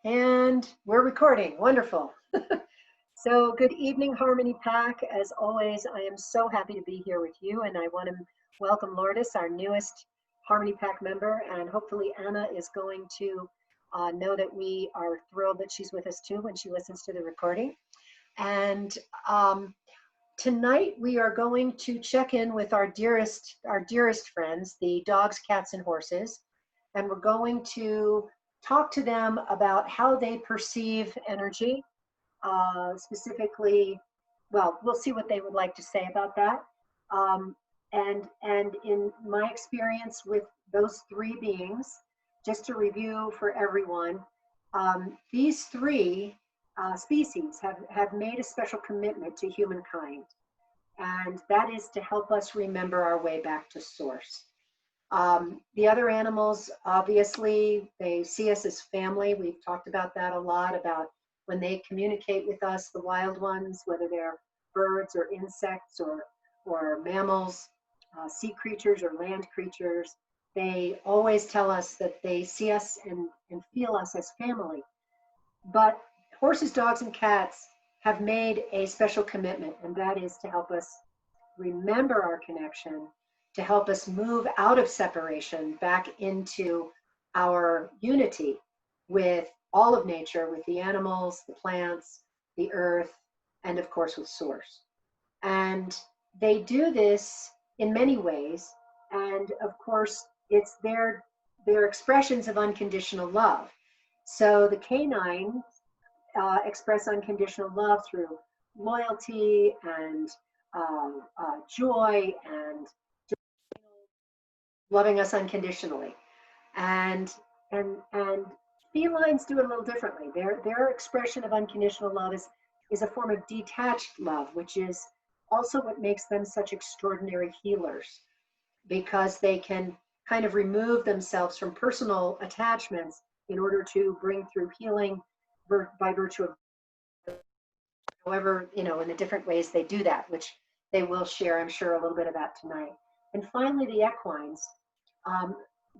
And we're recording. Wonderful. So, good evening, Harmony Pack. As always, I am so happy to be here with you, and I want to welcome Lourdes, our newest Harmony Pack member, and hopefully Anna is going to know that we are thrilled that she's with us too when she listens to the recording. And tonight we are going to check in with our dearest friends, the dogs, cats, and horses, and we're going to talk to them about how they perceive energy. Specifically, well, we'll see what they would like to say about that. And in my experience with those three beings, just to review for everyone, these three species have made a special commitment to humankind, and that is to help us remember our way back to source. The other animals, obviously, they see us as family. We've talked about that a lot, about when they communicate with us, the wild ones, whether they're birds or insects or mammals, sea creatures or land creatures, they always tell us that they see us and feel us as family. But horses, dogs, and cats have made a special commitment, and that is to help us remember our connection, to help us move out of separation back into our unity with all of nature, with the animals, the plants, the earth, and of course with source. And they do this in many ways. And of course, it's their expressions of unconditional love. So the canines express unconditional love through loyalty and joy and loving us unconditionally. And and felines do it a little differently. Their expression of unconditional love is a form of detached love, which is also what makes them such extraordinary healers, because they can kind of remove themselves from personal attachments in order to bring through healing by virtue of, however, in the different ways they do that, which they will share, I'm sure, a little bit about tonight. And finally, the equines. Um,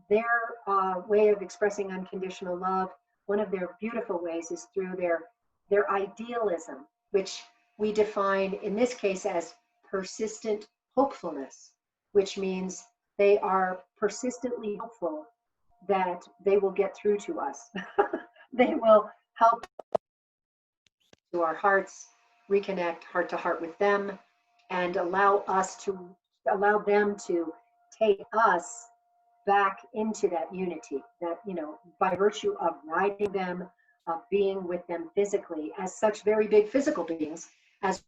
their way of expressing unconditional love, one of their beautiful ways is through their idealism, which we define in this case as persistent hopefulness, which means they are persistently hopeful that they will get through to us. They will help to our hearts, reconnect heart to heart with them, and allow them to take us back into that unity, that, by virtue of riding them, of being with them physically as such very big physical beings. As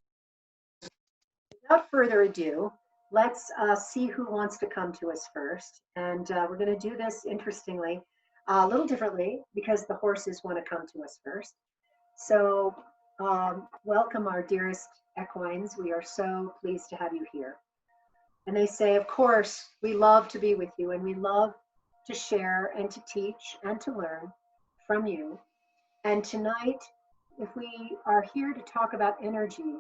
without further ado, let's see who wants to come to us first. And we're going to do this, interestingly, a little differently, because the horses want to come to us first. So welcome, our dearest equines. We are so pleased to have you here. And they say, of course, we love to be with you, and we love to share and to teach and to learn from you. And tonight, if we are here to talk about energy,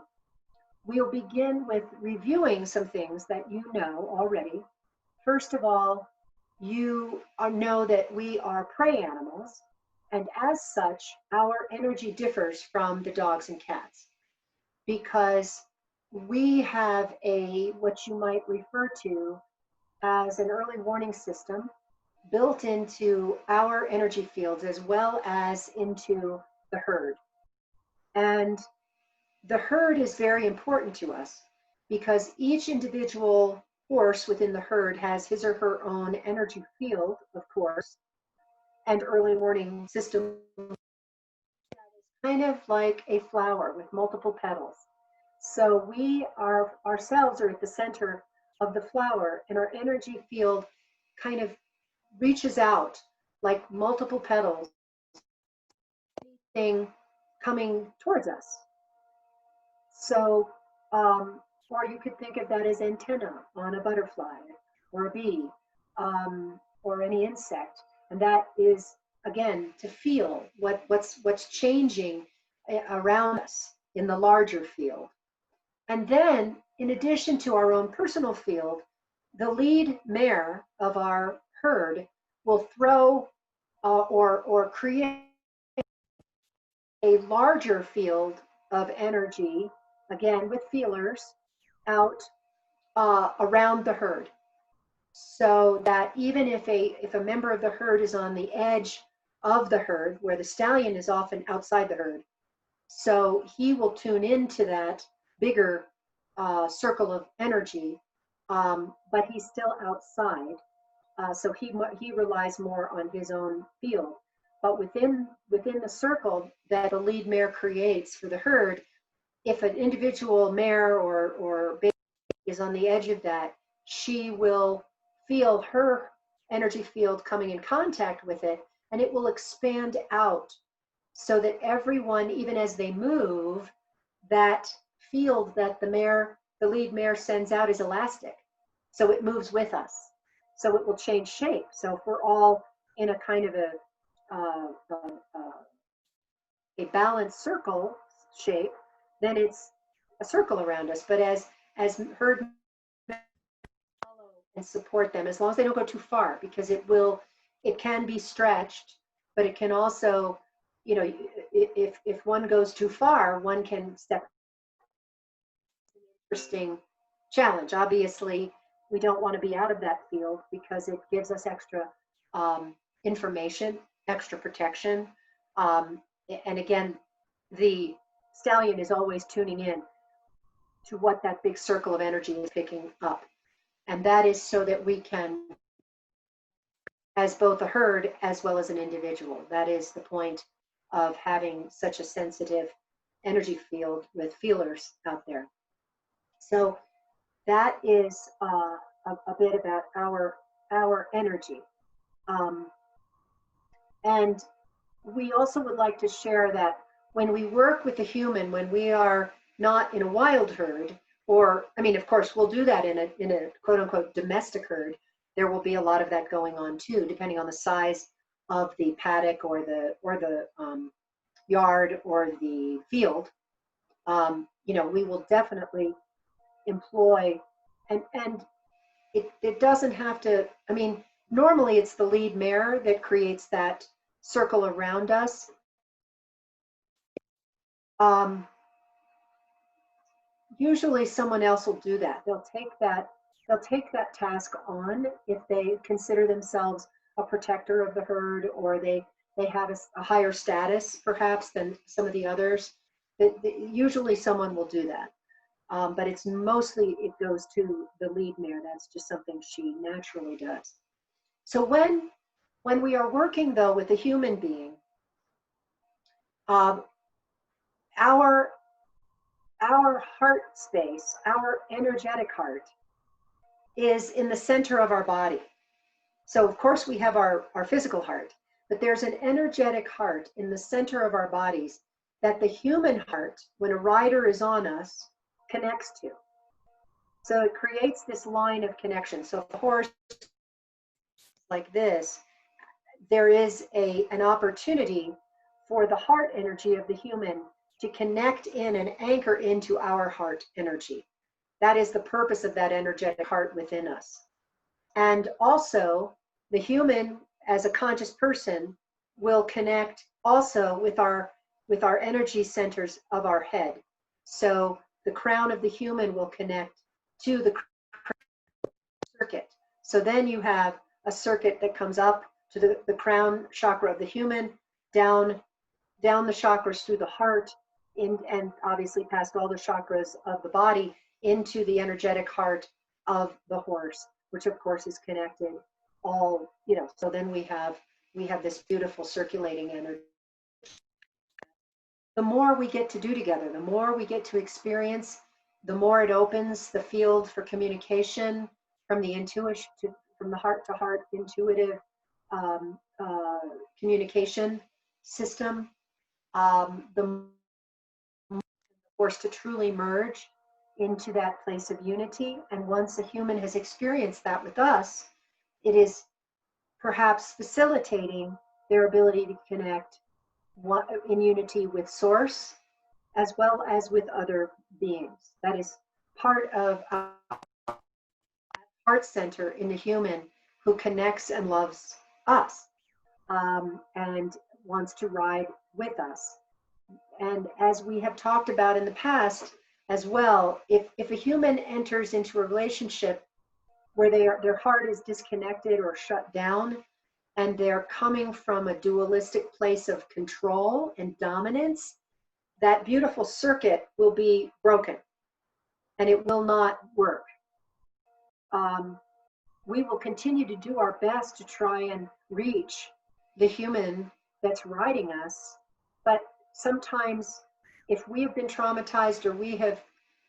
we'll begin with reviewing some things that you know already. First of all, you know that we are prey animals, and as such, our energy differs from the dogs and cats, because we have what you might refer to as an early warning system built into our energy fields as well as into the herd. And the herd is very important to us because each individual horse within the herd has his or her own energy field, of course, and early warning system, kind of like a flower with multiple petals. So we ourselves are at the center of the flower, and our energy field kind of reaches out like multiple petals, thing coming towards us. So, or you could think of that as antenna on a butterfly or a bee, or any insect, and that is again to feel what's changing around us in the larger field. And then, in addition to our own personal field, the lead mare of our herd will throw or create a larger field of energy, again with feelers, out around the herd. So that even if a member of the herd is on the edge of the herd, where the stallion is often outside the herd, so he will tune into that bigger circle of energy, but he's still outside. So he relies more on his own field. But within the circle that the lead mare creates for the herd, if an individual mare or baby is on the edge of that, she will feel her energy field coming in contact with it, and it will expand out so that everyone, even as they move, that field that the lead mare sends out is elastic. So it moves with us. So it will change shape. So if we're all in a kind of a balanced circle shape, then it's a circle around us. But as herd follow and support them, as long as they don't go too far, because it can be stretched, but it can also, if one goes too far, one can step. Interesting challenge. Obviously, we don't want to be out of that field because it gives us extra information, extra protection. Um, and again, the stallion is always tuning in to what that big circle of energy is picking up. And that is so that we can, as both a herd as well as an individual, that is the point of having such a sensitive energy field with feelers out there. So that is a bit about our energy. And we also would like to share that when we work with the human, when we are not in a wild herd, or I mean, of course, we'll do that in a quote unquote domestic herd. There will be a lot of that going on too, depending on the size of the paddock or the yard or the field. We will definitely employ, and it doesn't have to, I mean, normally it's the lead mare that creates that circle around us. Usually someone else will do that. They'll take that task on if they consider themselves a protector of the herd, or they have a higher status perhaps than some of the others. Usually someone will do that. But it's mostly, it goes to the lead mare. That's just something she naturally does. So when we are working though with a human being, our heart space, our energetic heart, is in the center of our body. So of course we have our physical heart, but there's an energetic heart in the center of our bodies that the human heart, when a rider is on us, connects to. So it creates this line of connection. So if a horse like this, there is an opportunity for the heart energy of the human to connect in and anchor into our heart energy. That is the purpose of that energetic heart within us. And also, the human, as a conscious person, will connect also with our energy centers of our head. So the crown of the human will connect to the circuit. So then you have a circuit that comes up to the crown chakra of the human, down the chakras through the heart, and obviously past all the chakras of the body into the energetic heart of the horse, which of course is connected all, so then we have this beautiful circulating energy. The more we get to do together, the more we get to experience, the more it opens the field for communication from the intuition, from the heart to heart intuitive communication system. The force to truly merge into that place of unity. And once a human has experienced that with us, it is perhaps facilitating their ability to connect in unity with source as well as with other beings. That is part of our heart center in the human who connects and loves us, and wants to ride with us. And as we have talked about in the past as well, if a human enters into a relationship where their heart is disconnected or shut down, and they're coming from a dualistic place of control and dominance, that beautiful circuit will be broken and it will not work. We will continue to do our best to try and reach the human that's riding us, but sometimes if we have been traumatized or we have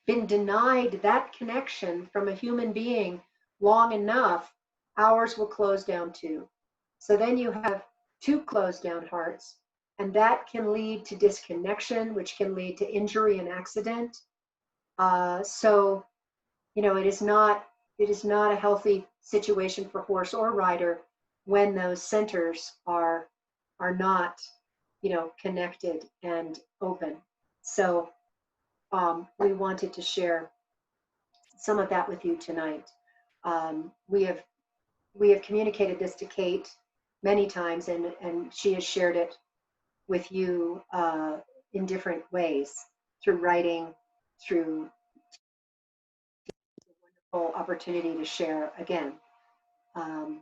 been denied that connection from a human being long enough, ours will close down too. So then you have two closed down hearts, and that can lead to disconnection, which can lead to injury and accident. So, you know, it is not a healthy situation for horse or rider when those centers are not, you know, connected and open. So we wanted to share some of that with you tonight. We have communicated this to Kate many times, and she has shared it with you in different ways, through writing, through a wonderful opportunity to share again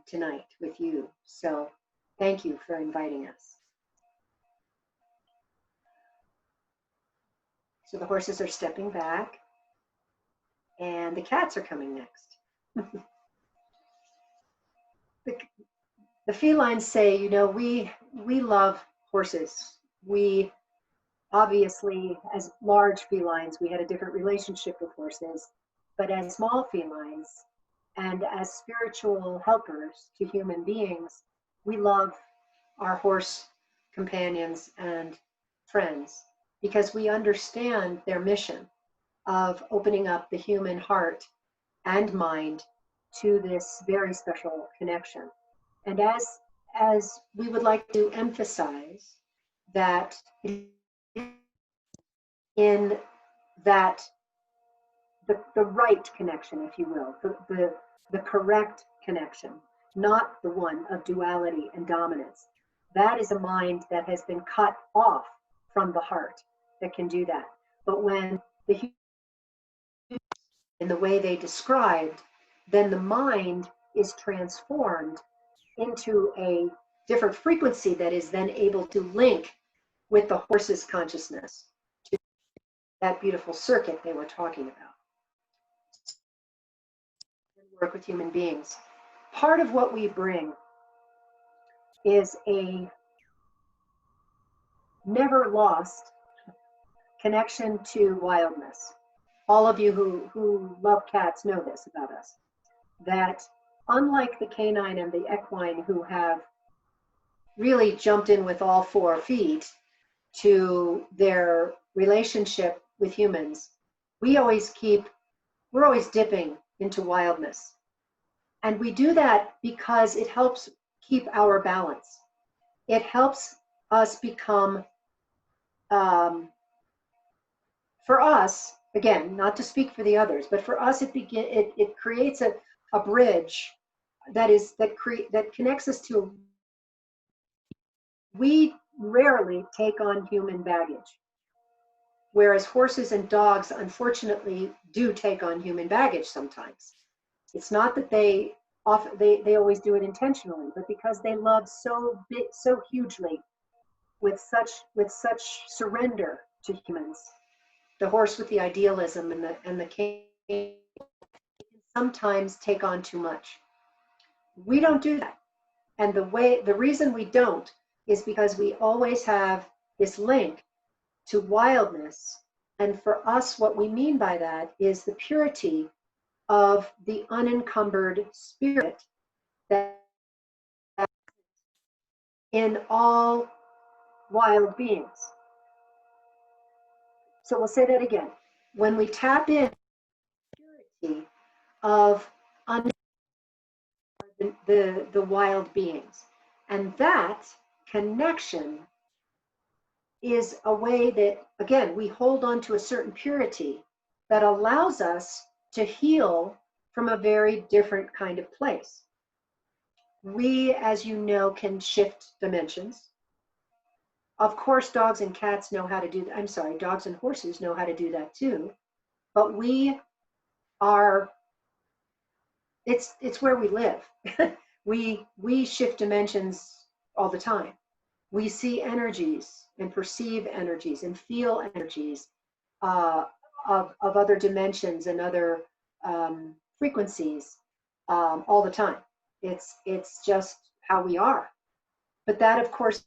tonight with you. So thank you for inviting us. So the horses are stepping back and the cats are coming next. The felines say, you know, we love horses. We obviously, as large felines, we had a different relationship with horses, but as small felines and as spiritual helpers to human beings, we love our horse companions and friends because we understand their mission of opening up the human heart and mind to this very special connection. And as we would like to emphasize that in that the right connection, if you will, the correct connection, not the one of duality and dominance. That is a mind that has been cut off from the heart that can do that. But when the in the way they described, then the mind is transformed into a different frequency that is then able to link with the horse's consciousness to that beautiful circuit they were talking about. Work with human beings. Part of what we bring is a never lost connection to wildness. All of you who love cats know this about us, that unlike the canine and the equine who have really jumped in with all 4 feet to their relationship with humans, we're always dipping into wildness. And we do that because it helps keep our balance. It helps us become, for us, again, not to speak for the others, but for us, it creates a bridge that connects us to. We rarely take on human baggage, whereas horses and dogs, unfortunately, do take on human baggage sometimes. It's not that they always do it intentionally, but because they love so hugely, with such surrender to humans. The horse with the idealism and the cane can sometimes take on too much. We don't do that. And the reason we don't is because we always have this link to wildness. And for us, what we mean by that is the purity of the unencumbered spirit that in all wild beings. So we'll say that again. When we tap in the purity of the wild beings, and that connection is a way that, again, we hold on to a certain purity that allows us to heal from a very different kind of place. We, as you know, can shift dimensions. Of course, dogs and cats know how to do that. I'm sorry, dogs and horses know how to do that too. But we are, it's where we live. We shift dimensions all the time. We see energies and perceive energies and feel energies uh, of other dimensions and other frequencies all the time. It's just how we are. But that, of course,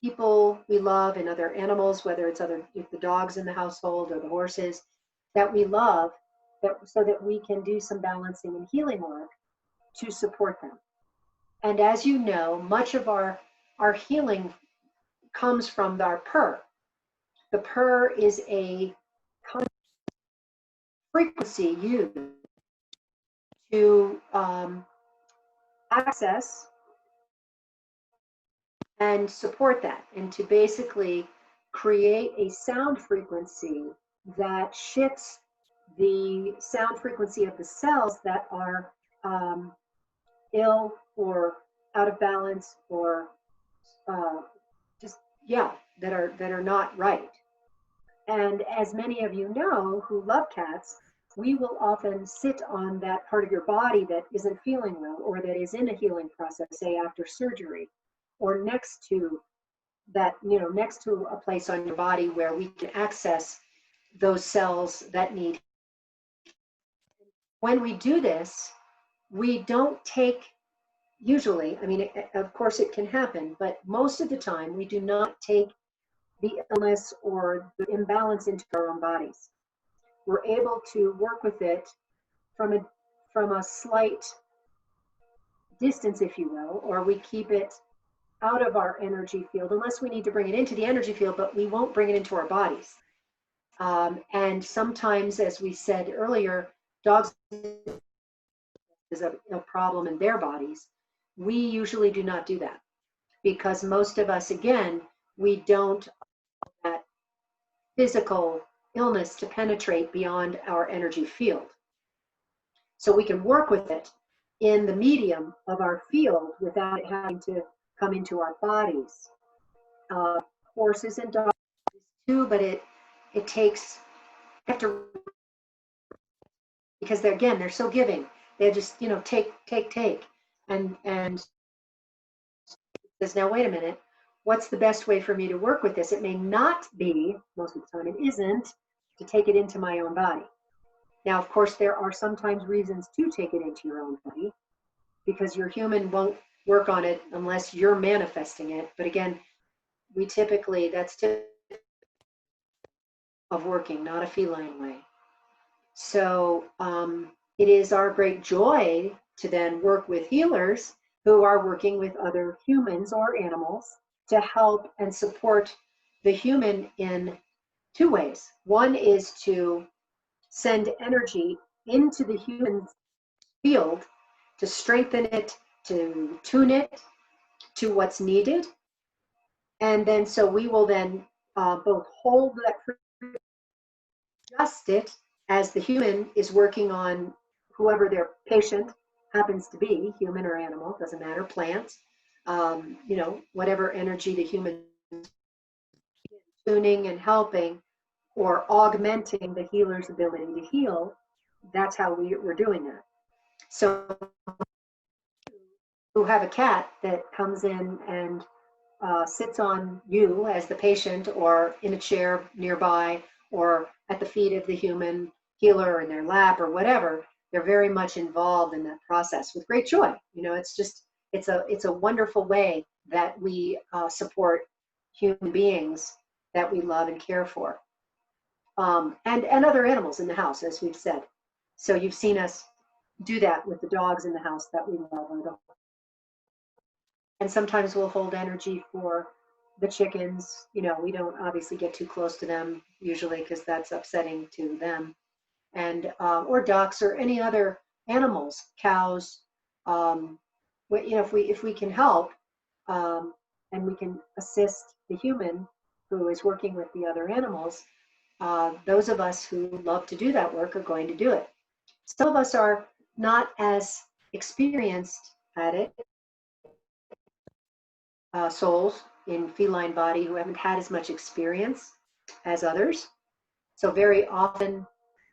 people we love and other animals, whether it's other if the dogs in the household or the horses that we love, that so that we can do some balancing and healing work to support them. And as you know, much of our healing comes from our purr. The purr is a frequency used to access and support that, and to basically create a sound frequency that shifts the sound frequency of the cells that are ill or out of balance or just yeah that are not right. And as many of you know who love cats, we will often sit on that part of your body that isn't feeling well or that is in a healing process, say after surgery, or next to that, next to a place on your body where we can access those cells that need. When we do this, we don't take, usually, I mean, of course it can happen, but most of the time we do not take the illness or the imbalance into our own bodies. We're able to work with it from a slight distance, if you will, or we keep it out of our energy field unless we need to bring it into the energy field, but we won't bring it into our bodies. And sometimes, as we said earlier, dogs is a problem in their bodies. We usually do not do that because most of us, again, we don't have that physical illness to penetrate beyond our energy field. So we can work with it in the medium of our field without it having to come into our bodies. Horses and dogs too, but it takes, you have to, because they're so giving. They just, take. And says, now wait a minute, what's the best way for me to work with this? It may not be, most of the time it isn't, to take it into my own body. Now, of course, there are sometimes reasons to take it into your own body because your human won't work on it unless you're manifesting it. But again, that's typical of working, not a feline way. So it is our great joy to then work with healers who are working with other humans or animals to help and support the human in two ways. One is to send energy into the human field to strengthen it, to tune it to what's needed. And then so we will then both hold that, adjust it as the human is working on whoever their patient happens to be, human or animal, doesn't matter, plants, whatever energy the human is tuning and helping or augmenting the healer's ability to heal. That's how we're doing that. So who have a cat that comes in and sits on you as the patient or in a chair nearby or at the feet of the human healer or in their lap or whatever, they're very much involved in that process with great joy. It's a wonderful way that we support human beings that we love and care for. And other animals in the house, as we've said. So you've seen us do that with the dogs in the house that we love. And sometimes we'll hold energy for the chickens. We don't obviously get too close to them usually because that's upsetting to them. And or ducks or any other animals, cows. If we can help and we can assist the human who is working with the other animals, those of us who love to do that work are going to do it. Some of us are not as experienced at it, souls, in feline body who haven't had as much experience as others. So very often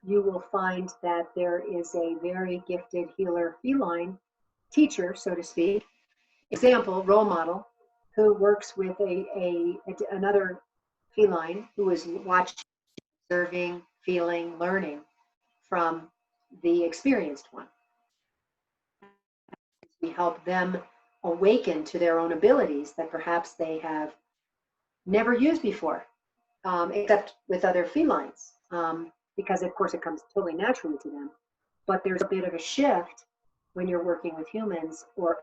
you will find that there is a very gifted healer feline teacher, so to speak, example, role model, who works with another feline who is watching, observing, feeling, learning from the experienced one. We help them awaken to their own abilities that perhaps they have never used before, except with other felines, because of course it comes totally naturally to them. But there's a bit of a shift when you're working with humans or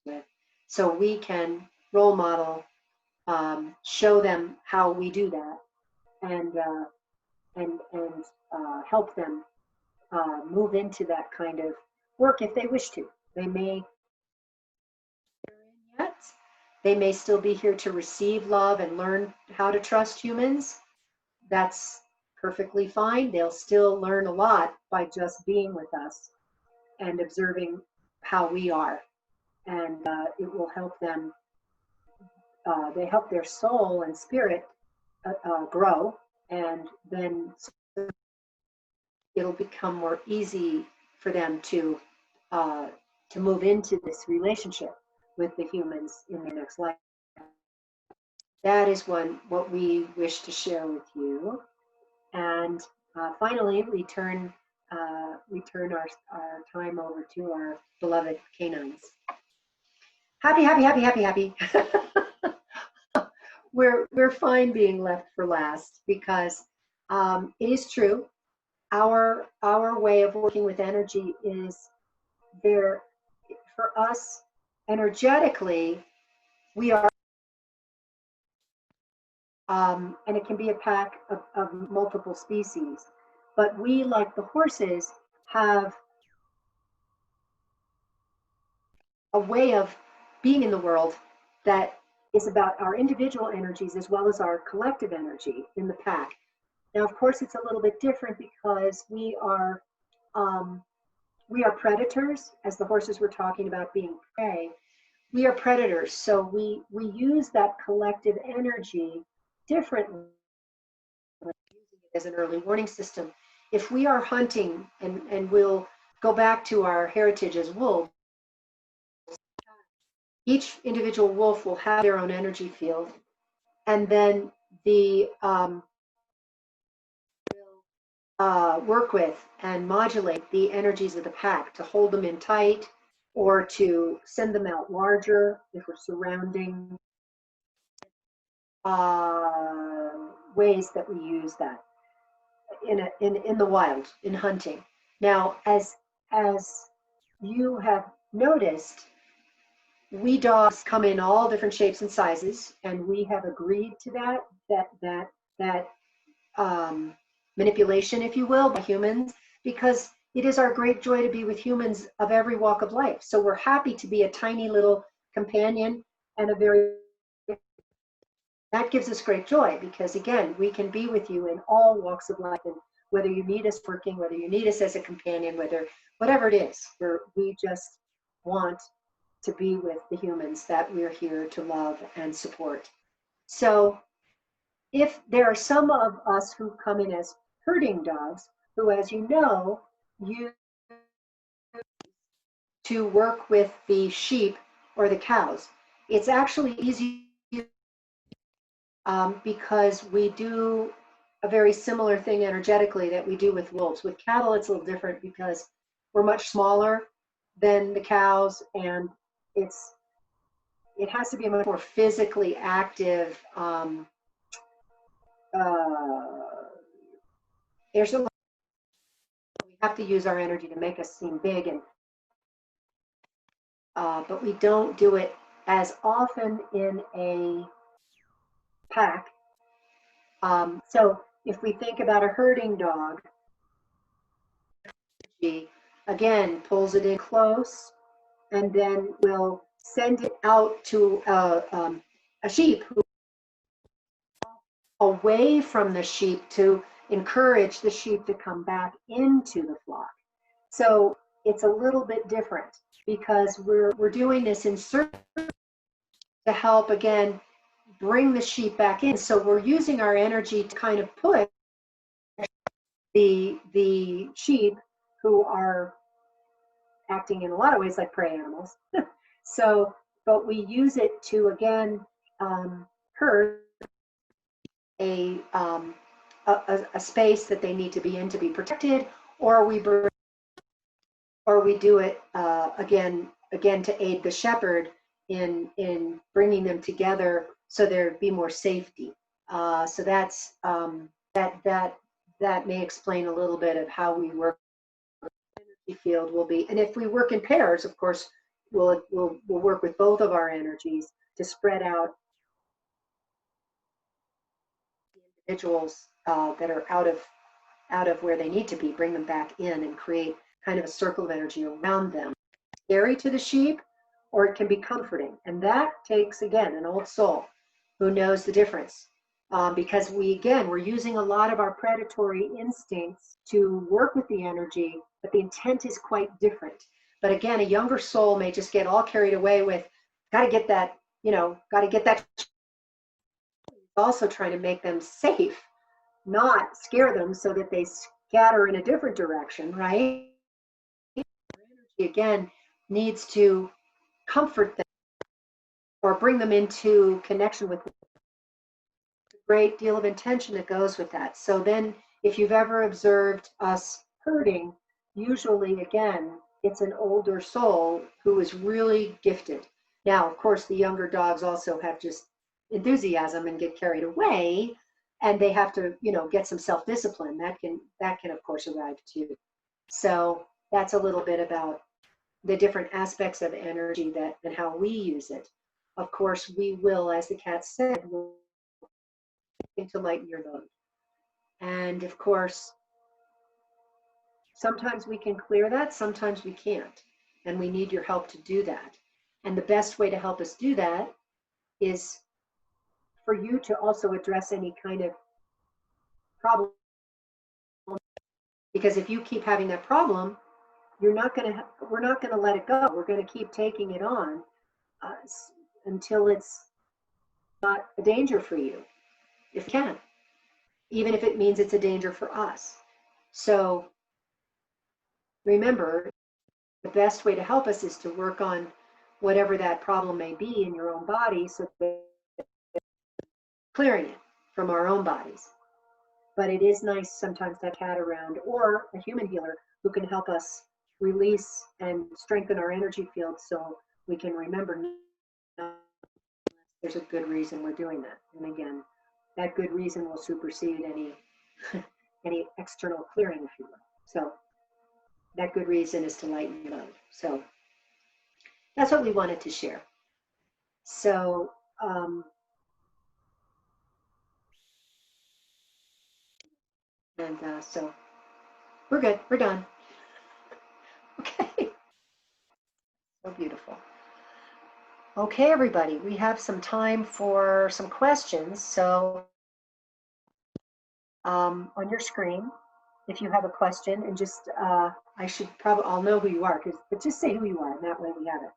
with, so we can role model, show them how we do that, and help them move into that kind of work if they wish to. They may yet. They may still be here to receive love and learn how to trust humans. That's perfectly fine. They'll still learn a lot by just being with us and observing how we are. And it will help them, they help their soul and spirit grow, and then it'll become more easy for them to move into this relationship with the humans in their next life. That is what we wish to share with you. And finally, we turn our time over to our beloved canines. Happy, happy, happy, happy, happy. We're fine being left for last, because it is true. Our way of working with energy is there for us energetically. We are, and it can be a pack of multiple species, but we, like the horses, have a way of being in the world that is about our individual energies as well as our collective energy in the pack. Now, of course, it's a little bit different because we are predators, as the horses were talking about being prey. We are predators, so we use that collective energy differently, using it as an early warning system. If we are hunting, and we'll go back to our heritage as wolves, each individual wolf will have their own energy field, and then the work with and modulate the energies of the pack to hold them in tight or to send them out larger if we're surrounding, ways that we use that in the wild, in hunting. Now, as you have noticed, we dogs come in all different shapes and sizes, and we have agreed to that manipulation, if you will, by humans, because it is our great joy to be with humans of every walk of life. So we're happy to be a tiny little companion, and that gives us great joy, because again, we can be with you in all walks of life, and whether you need us working, whether you need us as a companion, whatever it is, we just want to be with the humans that we're here to love and support. So if there are some of us who come in as herding dogs, who, as you know, use to work with the sheep or the cows, it's actually easy, because we do a very similar thing energetically that we do with wolves. With cattle, it's a little different because we're much smaller than the cows, and it has to be a much more physically active. There's a lot, we have to use our energy to make us seem big, and but we don't do it as often in a pack. So if we think about a herding dog, again, pulls it in close, and then we'll send it out to a sheep who away from the sheep to encourage the sheep to come back into the flock. So it's a little bit different because we're doing this in certain to help, again, bring the sheep back in. So we're using our energy to kind of push the sheep who are acting in a lot of ways like prey animals. So, but we use it to, again, herd a space that they need to be in to be protected, or we do it again to aid the shepherd in bringing them together so there'd be more safety. So that's that may explain a little bit of how we work. Energy field will be, and if we work in pairs, of course, we'll work with both of our energies to spread out individuals that are out of where they need to be, bring them back in and create kind of a circle of energy around them. Scary to the sheep, or it can be comforting. And that takes, again, an old soul who knows the difference. Because we're using a lot of our predatory instincts to work with the energy, but the intent is quite different. But again, a younger soul may just get all carried away with, got to get that, also trying to make them safe, not scare them so that they scatter in a different direction, right? Energy, again, needs to comfort them or bring them into connection with them. A great deal of intention that goes with that. So then if you've ever observed us herding, usually, again, it's an older soul who is really gifted. Now, of course, the younger dogs also have just enthusiasm and get carried away, and they have to, get some self-discipline. That can of course arrive too. So that's a little bit about the different aspects of energy that and how we use it. Of course, we will, as the cat said, we'll to lighten your load. And of course, sometimes we can clear that, sometimes we can't. And we need your help to do that. And the best way to help us do that is for you to also address any kind of problem. Because if you keep having that problem, we're not going to let it go. We're going to keep taking it on until it's not a danger for you, if you can, even if it means it's a danger for us. So remember, the best way to help us is to work on whatever that problem may be in your own body, so that clearing it from our own bodies. But it is nice sometimes to have a cat around or a human healer who can help us release and strengthen our energy field so we can remember there's a good reason we're doing that. And again, that good reason will supersede any any external clearing, if you will. So that good reason is to lighten your load. So that's what we wanted to share. So so we're good. We're done. Okay. So beautiful. Okay, everybody, we have some time for some questions. So on your screen, if you have a question, and just, I'll know who you are, but just say who you are, and that way we have it.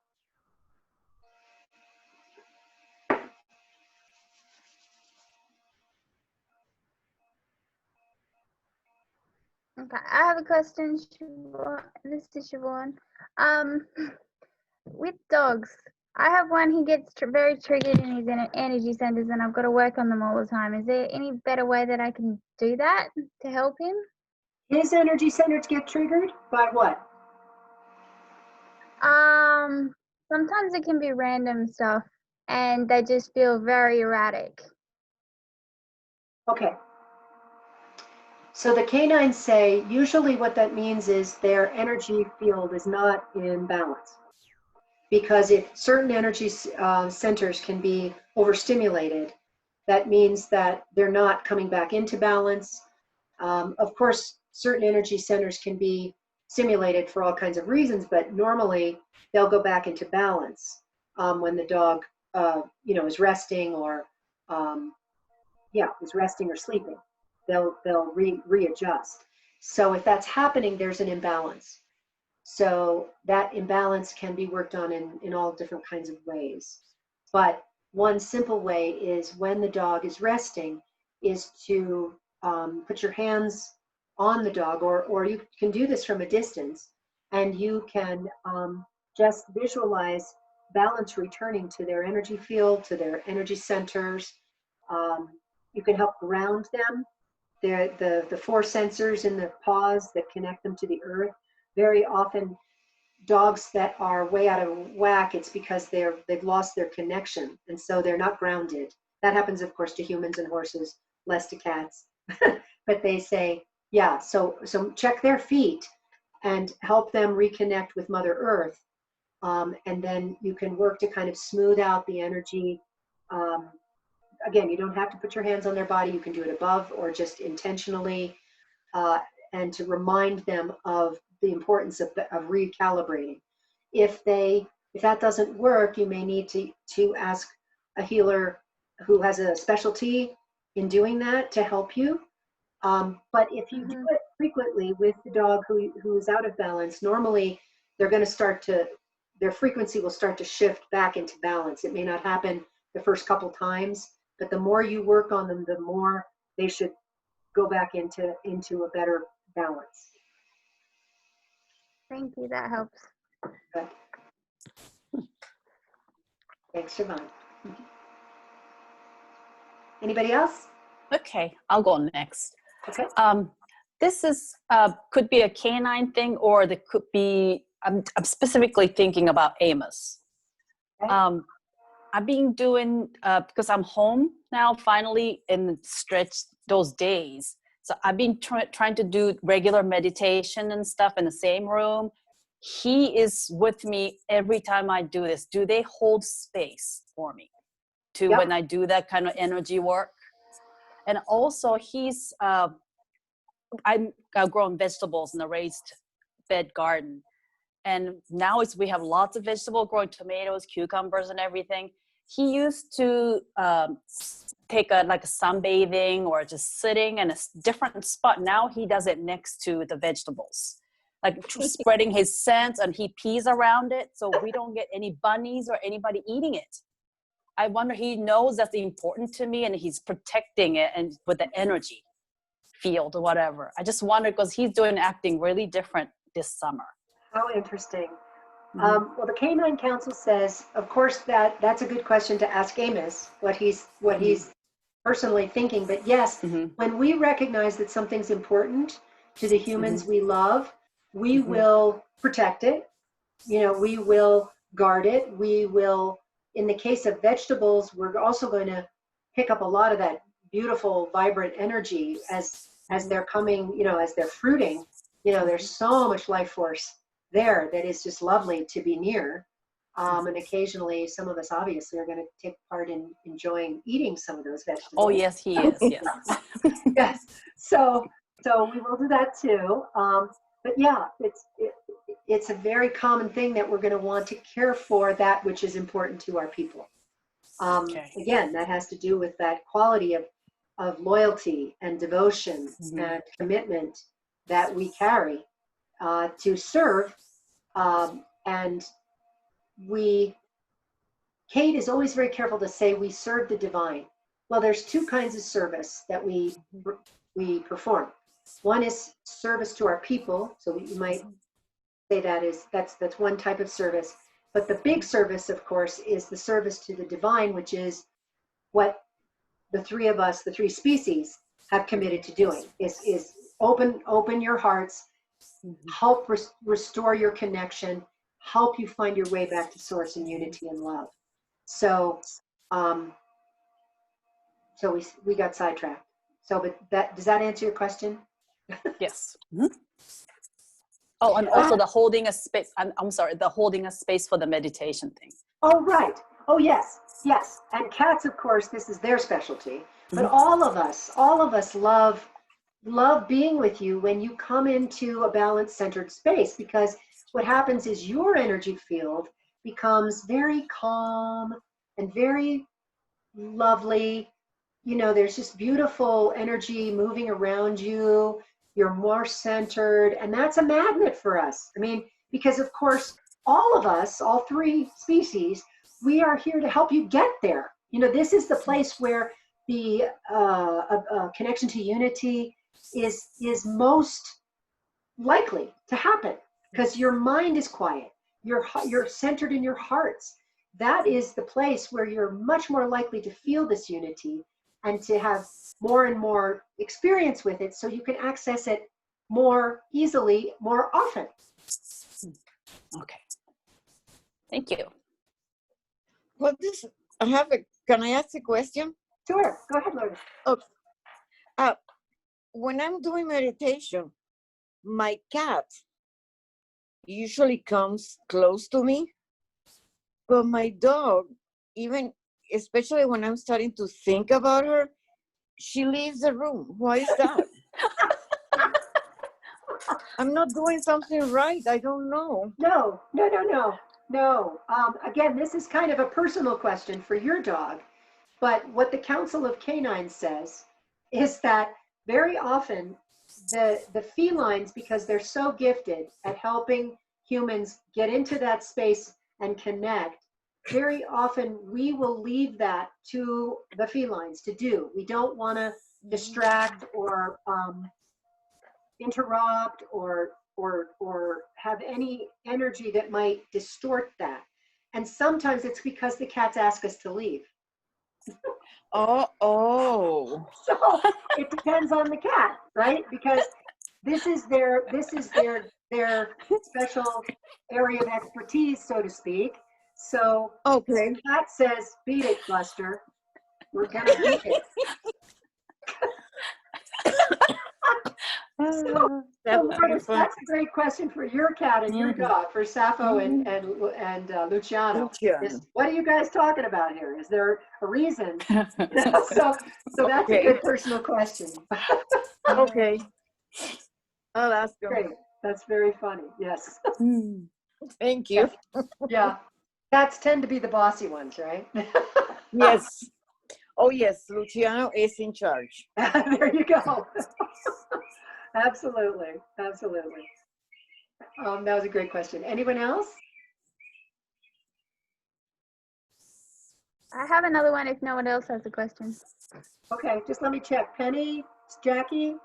Okay, I have a question, Siobhan. This is Siobhan. With dogs, I have one, he gets very triggered in his energy centers, and I've got to work on them all the time. Is there any better way that I can do that to help him? His energy centers get triggered by what? Sometimes it can be random stuff, and they just feel very erratic. Okay. So the canines say usually what that means is their energy field is not in balance. Because if certain energy centers can be overstimulated, that means that they're not coming back into balance. Of course, certain energy centers can be stimulated for all kinds of reasons, but normally they'll go back into balance when the dog, is resting or, is resting or sleeping. They'll readjust. So if that's happening, there's an imbalance. So that imbalance can be worked on in all different kinds of ways. But one simple way is when the dog is resting is to put your hands on the dog, or you can do this from a distance, and you can just visualize balance returning to their energy field, to their energy centers. You can help ground them. The four sensors in the paws that connect them to the earth. Very often, dogs that are way out of whack, it's because they've lost their connection, and so they're not grounded. That happens, of course, to humans and horses, less to cats. But they say, yeah, so check their feet and help them reconnect with Mother Earth. And then you can work to kind of smooth out the energy. Again, you don't have to put your hands on their body. You can do it above or just intentionally, and to remind them of the importance of recalibrating. If that doesn't work, you may need to ask a healer who has a specialty in doing that to help you. But if you do it frequently with the dog who is out of balance, normally they're going to their frequency will start to shift back into balance. It may not happen the first couple times, but the more you work on them, the more they should go back into a better balance. Thank you. That helps. Good. Thanks, Siobhan. Anybody else? Okay, I'll go next. Okay. This is could be a canine thing, or there could be. I'm specifically thinking about Amos. Okay. I've been doing because I'm home now finally and stretch those days. So I've been trying to do regular meditation and stuff in the same room. He is with me every time I do this. Do they hold space for me when I do that kind of energy work? And also he's, I've grown vegetables in a raised bed garden. And now we have lots of vegetables, growing tomatoes, cucumbers, and everything. He used to take a sunbathing or just sitting in a different spot. Now he does it next to the vegetables, like spreading his scent, and he pees around it so we don't get any bunnies or anybody eating it. I wonder, he knows that's important to me and he's protecting it and with the energy field or whatever. I just wonder because he's doing acting really different this summer. How interesting. Well, the Canine Council says, of course, that's a good question to ask Amos, what he's personally thinking. But yes, when we recognize that something's important to the humans we love, we will protect it. We will guard it. We will, in the case of vegetables, we're also going to pick up a lot of that beautiful, vibrant energy as they're coming, as they're fruiting. There's so much life force there that is just lovely to be near. And occasionally some of us obviously are going to take part in enjoying eating some of those vegetables. Oh yes, he is. Yes. Yes. So we will do that too. But yeah, it's a very common thing that we're going to want to care for that which is important to our people. Again, that has to do with that quality of loyalty and devotion and commitment that we carry to serve. And Kate is always very careful to say we serve the divine. Well, there's two kinds of service that we perform. One is service to our people. So you might say that's one type of service. But the big service, of course, is the service to the divine, which is what the three of us, the three species, have committed to doing. Is open your hearts, help restore your connection, help you find your way back to source and unity and love. So, we got sidetracked. But does that answer your question? Yes. Oh, and also the holding a space. I'm sorry, the holding a space for the meditation thing. Oh, right. Oh, yes. And cats, of course, this is their specialty. But all of us love being with you when you come into a balanced-centered space, because what happens is your energy field becomes very calm and very lovely. There's just beautiful energy moving around you. You're more centered, and that's a magnet for us. I mean, because of course, all of us, all three species, we are here to help you get there. This is the place where the connection to unity is most likely to happen, because your mind is quiet. You're centered in your hearts. That is the place where you're much more likely to feel this unity and to have more and more experience with it, so you can access it more easily, more often. Okay. Thank you. Can I ask a question? Sure, go ahead, Lourdes. When I'm doing meditation, my cat usually comes close to me, but my dog, even especially when I'm starting to think about her, she leaves the room. Why is that? I'm not doing something right. I don't know. No. Again, this is kind of a personal question for your dog, but what the Council of Canines says is that very often the felines, because they're so gifted at helping humans get into that space and connect, very often we will leave that to the felines to do. We don't want to distract or interrupt or have any energy that might distort that. And sometimes it's because the cats ask us to leave. Oh. So it depends on the cat, right? Because this is their special area of expertise, so to speak. So Okay. the cat says, "Beat it, Buster. We're gonna beat it." So, Lourdes, that's a great question for your cat and your dog, for Sappho and Luciano. What are you guys talking about here? Is there a reason? So that's a good personal question. Okay. I'll ask him. Great. That's very funny. Yes. Thank you. Yeah. Cats tend to be the bossy ones, right? Yes. Oh, yes. Luciano is in charge. There you go. Absolutely. That was a great question. Anyone else? I have another one if no one else has a question. Okay, just let me check. Penny, Jackie?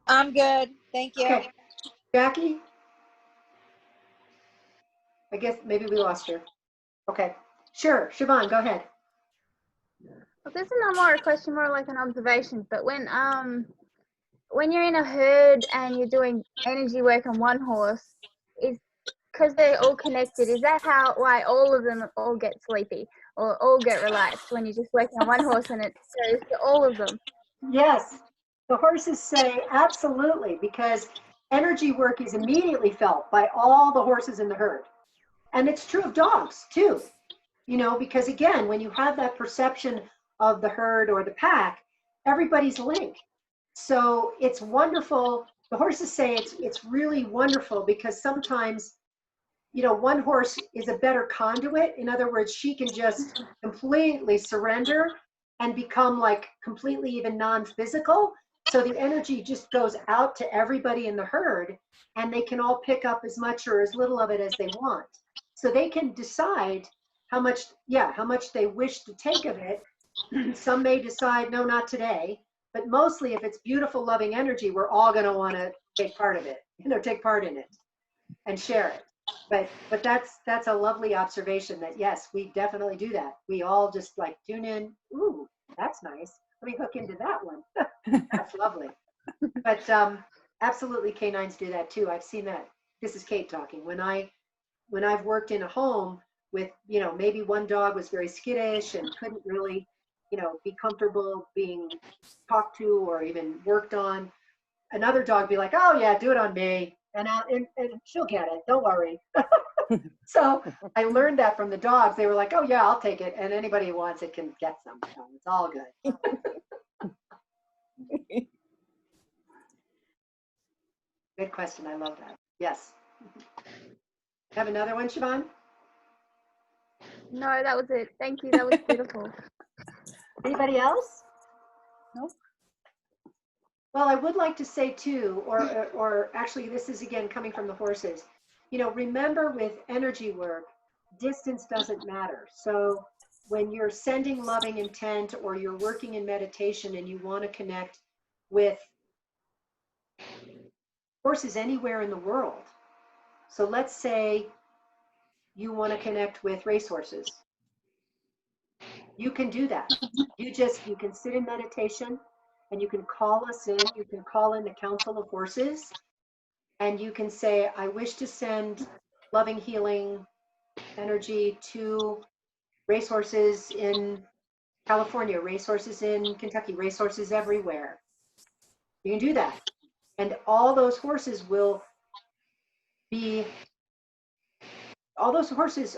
I'm good. Thank you. Okay. Jackie? I guess maybe we lost her. Okay. Sure. Siobhan, go ahead. Well, this is not more a question, more like an observation. But when you're in a herd and you're doing energy work on one horse, is because they're all connected. Is that why all of them all get sleepy or all get relaxed when you're just working on one horse and it goes to all of them? Yes. The horses say absolutely, because energy work is immediately felt by all the horses in the herd. And it's true of dogs too, because again, when you have that perception of the herd or the pack, everybody's linked. So it's wonderful. The horses say it's really wonderful, because sometimes, one horse is a better conduit. In other words, she can just completely surrender and become like completely even non-physical. So the energy just goes out to everybody in the herd, and they can all pick up as much or as little of it as they want. So they can decide how much they wish to take of it. Some may decide, no, not today. But mostly, if it's beautiful, loving energy, we're all going to want to take part of it, take part in it and share it. But that's a lovely observation that, yes, we definitely do that. We all just like tune in. Ooh, that's nice. Let me hook into that one. That's lovely. But absolutely, canines do that too. I've seen that. This is Kate talking. When I've worked in a home with, maybe one dog was very skittish and couldn't really, be comfortable being talked to or even worked on, another dog be like, "Oh yeah, do it on me, and she'll get it. Don't worry." So I learned that from the dogs. They were like, "Oh yeah, I'll take it, and anybody who wants it can get some. So it's all good." Good question. I love that. Yes. Have another one, Siobhan? No, that was it. Thank you. That was beautiful. Anybody else? No. Well, I would like to say too, or actually this is again coming from the horses, remember with energy work, distance doesn't matter. So when you're sending loving intent or you're working in meditation and you want to connect with horses anywhere in the world. So let's say you want to connect with racehorses. You can do that. You can sit in meditation and you can call us in. You can call in the Council of Horses and you can say, I wish to send loving, healing energy to racehorses in California, racehorses in Kentucky, racehorses everywhere. You can do that. And all those horses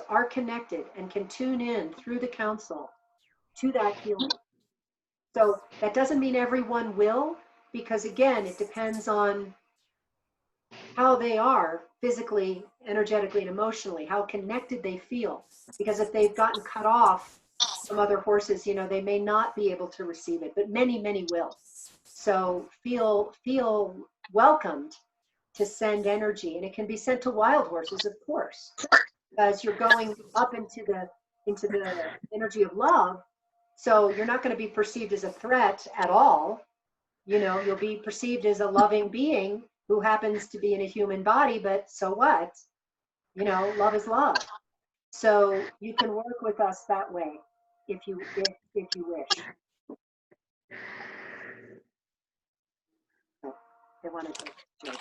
are connected and can tune in through the council to that healing. So that doesn't mean everyone will, because again, it depends on how they are physically, energetically, and emotionally, how connected they feel. Because if they've gotten cut off from other horses, they may not be able to receive it, but many, many will. So feel welcomed to send energy, and it can be sent to wild horses, of course, because you're going up into the energy of love. So you're not going to be perceived as a threat at all. You'll be perceived as a loving being who happens to be in a human body, but so what? Love is love. So you can work with us that way if you wish. So they wanted to joke.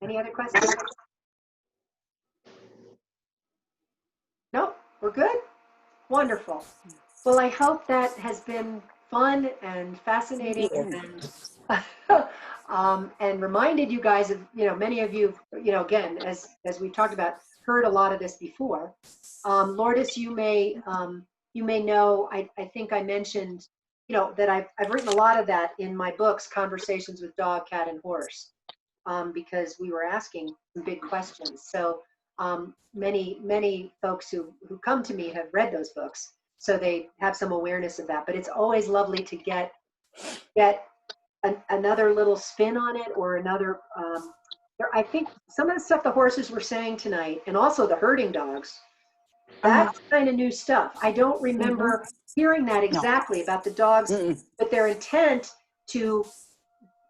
Any other questions? Nope, we're good? Wonderful. Well, I hope that has been fun and fascinating and reminded you guys of, many of you, again, as we talked about, heard a lot of this before. Lourdes, you may know, I think I mentioned, that I've written a lot of that in my books, Conversations with Dog, Cat, and Horse, because we were asking some big questions. So many folks who come to me have read those books, so they have some awareness of that. But it's always lovely to get another little spin on it, or another. I think some of the stuff the horses were saying tonight, and also the herding dogs, that's kind of new stuff. I don't remember hearing that exactly about the dogs, but their intent to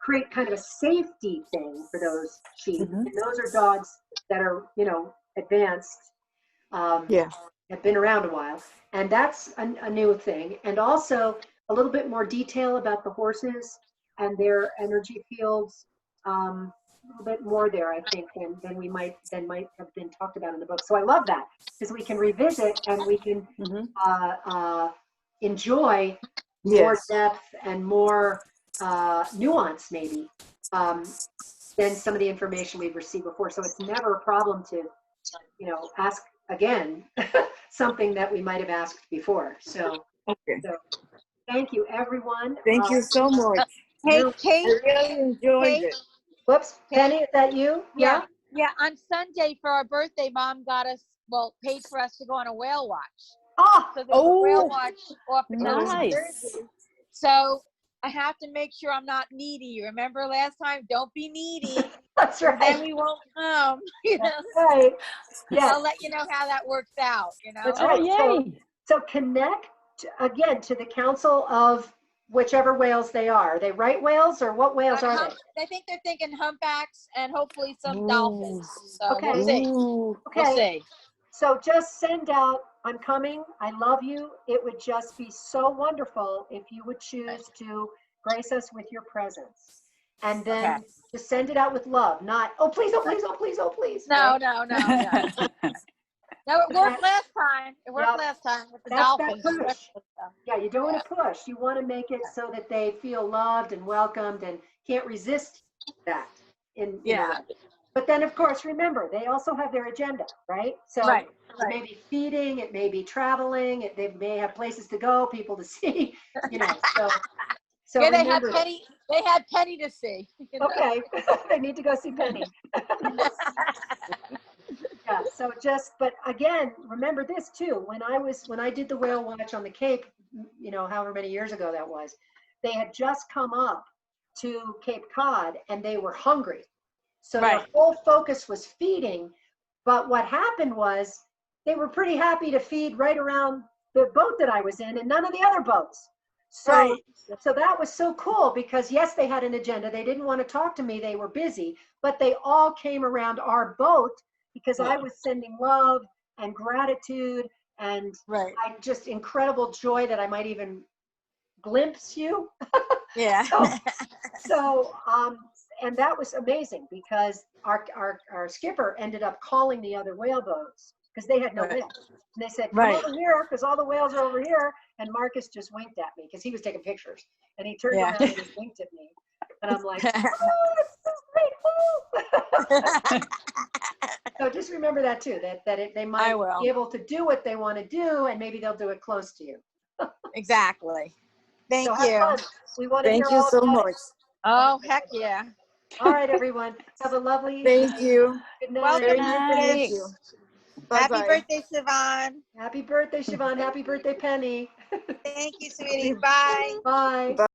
create kind of a safety thing for those sheep. And those are dogs that are, advanced, have been around a while. And that's a new thing. And also a little bit more detail about the horses and their energy fields. A little bit more there, I think, than might have been talked about in the book. So I love that, because we can revisit and we can enjoy more depth and more nuance, maybe, than some of the information we've received before. So it's never a problem to, ask again something that we might have asked before. So, so thank you, everyone. Thank you so much. Hey, Kate. I really enjoyed it. Whoops, Penny, is that you? Yeah. On Sunday for our birthday, Mom paid for us to go on a whale watch. Oh, So there's a whale watch off in nice. Jersey. So I have to make sure I'm not needy. Remember last time? Don't be needy. that's right. Then we won't come. That's right. Yes. I'll let you know how that works out. That's Oh, right. yay. So connect again to the council of whichever whales they are. Are they right whales, or what whales are they? I think they're thinking humpbacks and hopefully some dolphins. So Okay. we'll see. Okay. We'll see. So just send out, I'm coming, I love you. It would just be so wonderful if you would choose to grace us with your presence. And then just send it out with love, not, oh, please, oh, please, oh, please, oh, please. No, right? no. No, it worked last time. It worked last time with the That's dolphins. that push. Yeah, you don't want to push. You want to make it so that they feel loved and welcomed and can't resist that. But then, of course, remember, they also have their agenda, right? So Right. It may be feeding, it may be traveling, they may have places to go, people to see, So Yeah, they remember, had Penny to see. okay, they need to go see Penny. Yeah, so but again, remember this too. When I did the whale watch on the Cape, however many years ago that was, they had just come up to Cape Cod and they were hungry. So their whole focus was feeding. But what happened was they were pretty happy to feed right around the boat that I was in and none of the other boats. So, Right. so that was so cool because yes, they had an agenda. They didn't want to talk to me. They were busy, but they all came around our boat because I was sending love and gratitude and Right. just incredible joy that I might even glimpse you. Yeah. So, and that was amazing because our skipper ended up calling the other whale boats because they had no Right. whales. And they said, come Right. over here because all the whales are over here. And Marcus just winked at me because he was taking pictures. And he turned Yeah. around and just winked at me. And I'm like, oh, it's so great. So just remember that too, they might will. be able to do what they want to do and maybe they'll do it close to you. Exactly. Thank So have you. fun. We want to hear Thank you all so about much. it. Oh, heck yeah. All right, everyone. Have a lovely Thank evening. you. Good night. Welcome, Good Judith. Thank you. Happy Bye-bye. birthday, Siobhan. Happy birthday, Siobhan. Happy birthday, Penny. Thank you, sweetie. Bye. Bye. Bye.